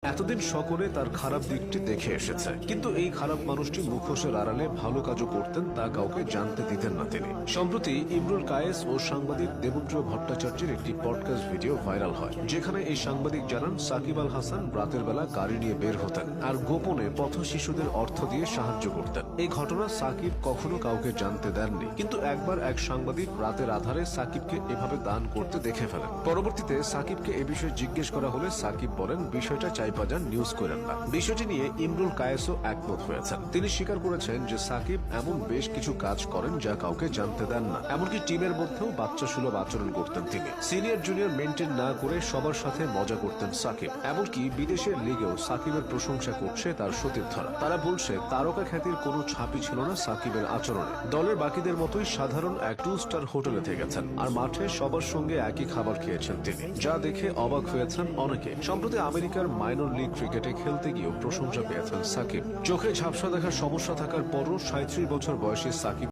এতদিন সকলে তার খারাপ দিকটি দেখে এসেছে, কিন্তু এই খারাপ মানুষটি মুখোশের আড়ালে ভালো কাজও করতেন তা কাউকে জানতে দিতেন না তিনি। সম্প্রতি ইমরুল কায়েস ও সাংবাদিক দেবেন্দ্র ভট্টাচার্যের একটি পডকাস্ট ভিডিও ভাইরাল হয়, যেখানে এই সাংবাদিক জানান সাকিব আল হাসান রাতের বেলা গাড়ি নিয়ে বের হতেন আর গোপনে পথ শিশুদের অর্থ দিয়ে সাহায্য করতেন। এই ঘটনা সাকিব কখনো কাউকে জানতে দেননি, কিন্তু একবার এক সাংবাদিক রাতের আধারে সাকিবকে এভাবে দান করতে দেখে ফেলেন। পরবর্তীতে সাকিবকে এ বিষয়ে জিজ্ঞেস করা হলে সাকিব বলেন, বিষয়টা চাইপাজান নিউজ করেন না। বিষয়টি নিয়ে ইমরুল কায়েসও একমত হয়েছেন। তিনি স্বীকার করেছেন যে সাকিব এমন বেশ কিছু কাজ করেন যা কাউকে জানতে দেন না। এমনকি টিমের মধ্যেও বাচ্চা সুলভ আচরণ করতেন তিনি। সিনিয়র জুনিয়র মেনটেন না করে সবার সাথে মজা করতেন সাকিব। এমনকি বিদেশের লিগেও সাকিবের প্রশংসা করছে তার সতীর্থরা। তারা বলছে তারকা খ্যাতির কোনো ছাপই ছিল না সাকিবের আচরণে। দলের বাকিদের মতোই সাধারণ এক 2 স্টার হোটেলে থেকেছেন আর মাঠে সবার সঙ্গে একই খাবার খেয়েছেন তিনি, যা দেখে অবাক হয়েছেন অনেকে। সম্প্রতি আমেরিকার মাইনর লিগ ক্রিকেটে খেলতে গিয়েও প্রশংসা পেয়েছেন সাকিব। চোখে ঝাপসা দেখার সমস্যা থাকার পরও 37 বছর বয়সী সাকিব